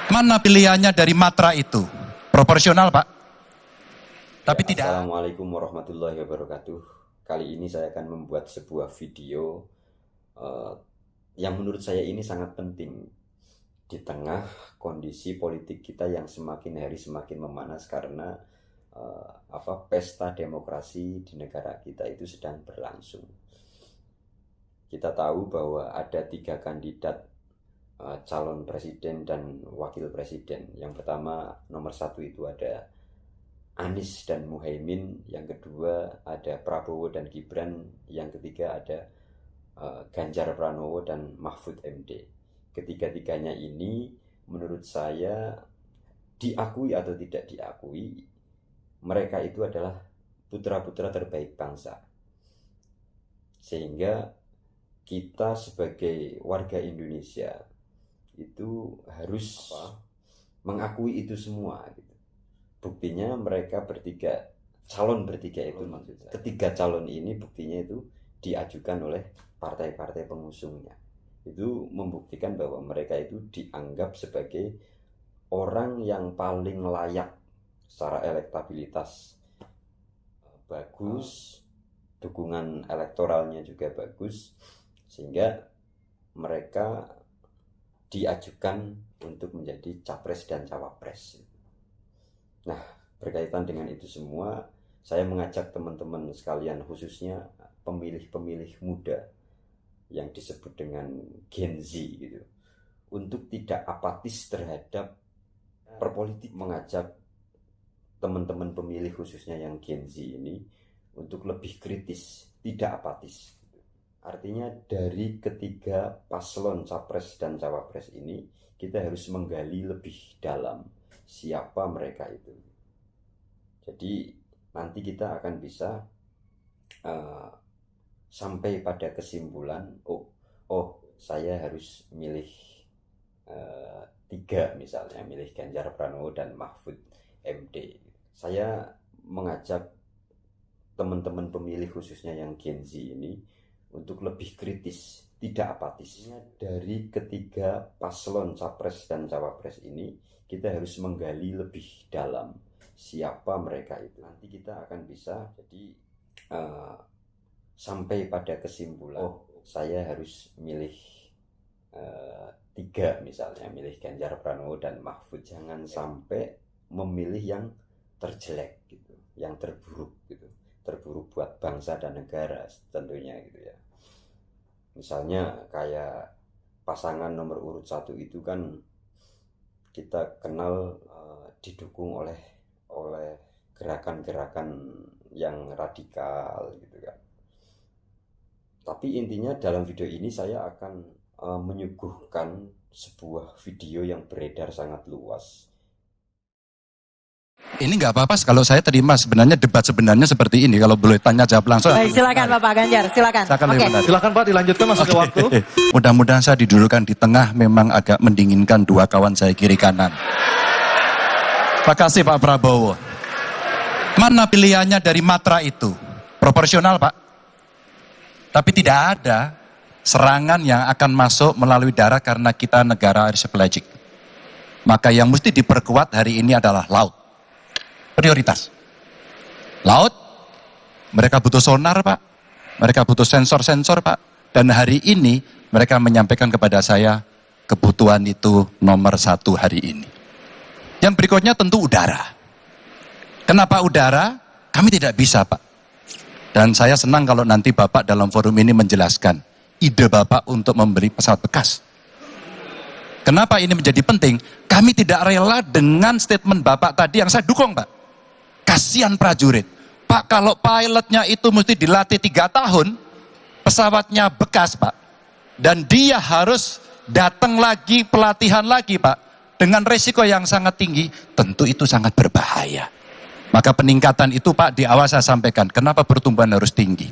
Mana pilihannya dari matra itu? Proporsional, Pak. Tapi tidak. Assalamualaikum warahmatullahi wabarakatuh. Kali ini saya akan membuat sebuah video yang menurut saya ini sangat penting di tengah kondisi politik kita yang semakin hari semakin memanas karena pesta demokrasi di negara kita itu sedang berlangsung. Kita tahu bahwa ada 3 kandidat calon presiden dan wakil presiden. Yang pertama, nomor 1 itu ada Anies dan Muhaimin, yang kedua ada Prabowo dan Gibran, yang ketiga ada Ganjar Pranowo dan Mahfud MD. Ketiga-tiganya ini menurut saya diakui atau tidak diakui, mereka itu adalah putra-putra terbaik bangsa. Sehingga kita sebagai warga Indonesia itu harus mengakui itu semua gitu. Buktinya mereka calon bertiga itu maksudnya. Ketiga calon ini buktinya itu diajukan oleh partai-partai pengusungnya. Itu membuktikan bahwa mereka itu dianggap sebagai orang yang paling layak secara elektabilitas bagus, dukungan elektoralnya juga bagus, sehingga mereka diajukan untuk menjadi capres dan cawapres. Nah, berkaitan dengan itu semua, saya mengajak teman-teman sekalian, khususnya pemilih-pemilih muda yang disebut dengan Gen Z gitu, untuk tidak apatis terhadap perpolitik. Mengajak teman-teman pemilih khususnya yang Gen Z ini untuk lebih kritis, tidak apatis. Artinya dari ketiga paslon capres dan cawapres ini kita harus menggali lebih dalam siapa mereka itu. Jadi nanti kita akan bisa sampai pada kesimpulan, saya harus milih 3 misalnya, milih Ganjar Pranowo dan Mahfud MD. Saya mengajak teman-teman pemilih khususnya yang Gen Z ini untuk lebih kritis, tidak apatis. Dari ketiga paslon capres dan cawapres ini kita harus menggali lebih dalam siapa mereka itu. Nanti kita akan bisa jadi sampai pada kesimpulan, saya harus milih 3 misalnya, milih Ganjar Pranowo dan Mahfud. Jangan sampai memilih yang terjelek gitu, yang terburuk gitu, terburuk buat bangsa dan negara tentunya gitu ya. Misalnya kayak pasangan nomor urut 1 itu kan kita kenal didukung oleh gerakan-gerakan yang radikal gitu kan. Tapi intinya dalam video ini saya akan menyuguhkan sebuah video yang beredar sangat luas. Ini nggak apa-apa kalau saya terima, sebenarnya debat sebenarnya seperti ini. Kalau boleh tanya jawab langsung. Baik, silakan Bapak Ganjar, silakan. Silakan Pak, dilanjutkan masih ke waktu. Mudah-mudahan saya didulukan di tengah, memang agak mendinginkan 2 kawan saya kiri kanan. Terima kasih Pak Prabowo. Mana pilihannya dari matra itu? Proporsional Pak. Tapi tidak ada serangan yang akan masuk melalui darat karena kita negara aristokratik. Maka yang mesti diperkuat hari ini adalah laut. Prioritas. Laut, mereka butuh sonar Pak, mereka butuh sensor-sensor Pak, dan hari ini mereka menyampaikan kepada saya kebutuhan itu nomor 1 hari ini. Yang berikutnya tentu udara. Kenapa udara? Kami tidak bisa Pak. Dan saya senang kalau nanti Bapak dalam forum ini menjelaskan ide Bapak untuk membeli pesawat bekas. Kenapa ini menjadi penting? Kami tidak rela dengan statement Bapak tadi yang saya dukung Pak. Kasihan prajurit. Pak, kalau pilotnya itu mesti dilatih 3 tahun, pesawatnya bekas Pak, dan dia harus datang lagi, pelatihan lagi Pak, dengan resiko yang sangat tinggi, tentu itu sangat berbahaya. Maka peningkatan itu Pak, di awal saya sampaikan, kenapa pertumbuhan harus tinggi?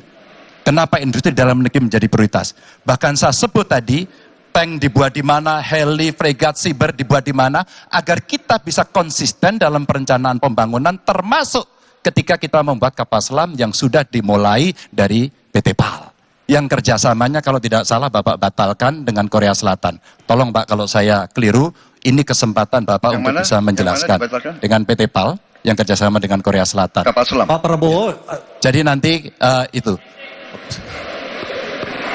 Kenapa industri dalam negeri menjadi prioritas? Bahkan saya sebut tadi, tank dibuat di mana, heli, fregat, cyber dibuat di mana, agar kita bisa konsisten dalam perencanaan pembangunan, termasuk ketika kita membuat kapal selam yang sudah dimulai dari PT PAL. Yang kerjasamanya kalau tidak salah Bapak batalkan dengan Korea Selatan. Tolong Pak kalau saya keliru, ini kesempatan Bapak Yang untuk mana? bisa Yang menjelaskan mana dibatalkan? dengan PT PAL yang kerjasama dengan Korea Selatan. Kapal selam. Pak Prabowo, Jadi nanti itu.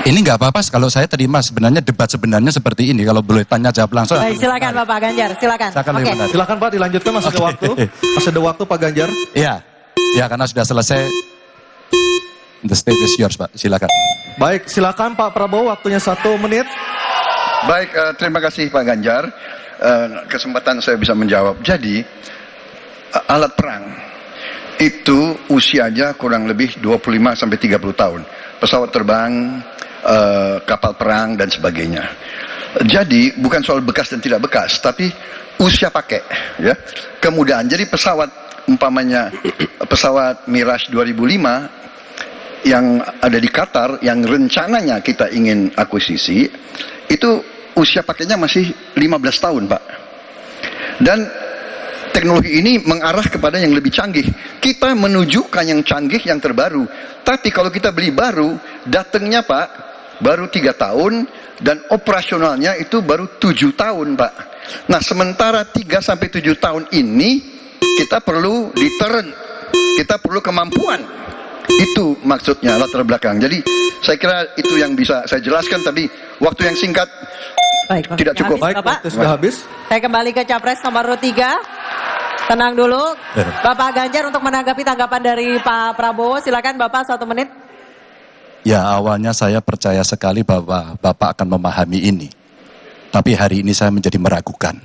Ini nggak apa-apa kalau saya terima sebenarnya debat sebenarnya seperti ini. Kalau boleh tanya jawab langsung. Baik, silakan Bapak Ganjar, silakan. Silakan, Oke. Ibu Nadi. silakan Pak dilanjutkan masih ada Oke. waktu. Masih ada waktu Pak Ganjar. Iya, ya karena sudah selesai. The stage is yours, Pak. Silakan. Baik, silakan Pak Prabowo, waktunya 1 menit. Baik, terima kasih Pak Ganjar. Kesempatan saya bisa menjawab. Jadi, alat perang itu usianya kurang lebih 25 sampai 30 tahun. Pesawat terbang, kapal perang dan sebagainya. Jadi bukan soal bekas dan tidak bekas, tapi usia pakai, ya, kemudahan. Jadi pesawat umpamanya pesawat Mirage 2005 yang ada di Qatar, yang rencananya kita ingin akuisisi, itu usia pakainya masih 15 tahun, Pak. Dan teknologi ini mengarah kepada yang lebih canggih. Kita menunjukkan yang canggih, yang terbaru. Tapi kalau kita beli baru, datangnya Pak, baru 3 tahun, dan operasionalnya itu baru 7 tahun, Pak. Nah, sementara 3-7 tahun ini, kita perlu deterrent, kita perlu kemampuan. Itu maksudnya latar belakang. Jadi, saya kira itu yang bisa saya jelaskan, tapi waktu yang singkat Baik, waktunya tidak cukup. habis, Baik, Bapak. waktu sudah habis. Saya kembali ke Capres nomor 3. Tenang dulu. Bapak Ganjar untuk menanggapi tanggapan dari Pak Prabowo. Silakan Bapak 1 menit. Ya awalnya saya percaya sekali bahwa Bapak akan memahami ini. Tapi hari ini saya menjadi meragukan.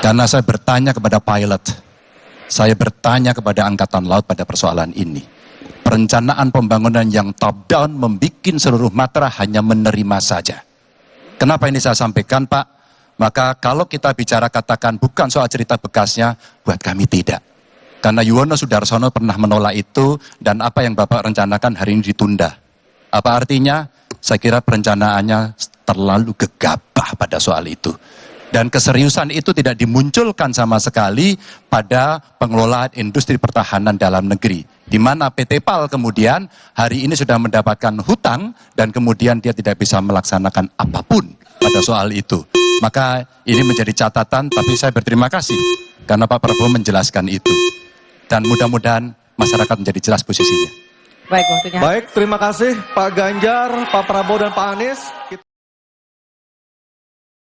Karena saya bertanya kepada pilot. Saya bertanya kepada Angkatan Laut pada persoalan ini. Perencanaan pembangunan yang top down membuat seluruh matra hanya menerima saja. Kenapa ini saya sampaikan, Pak? Maka kalau kita bicara katakan bukan soal cerita bekasnya, buat kami tidak. Karena Yuwono Sudarsono pernah menolak itu dan apa yang Bapak rencanakan hari ini ditunda. Apa artinya? Saya kira perencanaannya terlalu gegabah pada soal itu. Dan keseriusan itu tidak dimunculkan sama sekali pada pengelolaan industri pertahanan dalam negeri. Di mana PT PAL kemudian hari ini sudah mendapatkan hutang dan kemudian dia tidak bisa melaksanakan apapun pada soal itu. Maka ini menjadi catatan, tapi saya berterima kasih karena Pak Prabowo menjelaskan itu. Dan mudah-mudahan masyarakat menjadi jelas posisinya. Baik, waktunya. Baik, terima kasih Pak Ganjar, Pak Prabowo dan Pak Anies.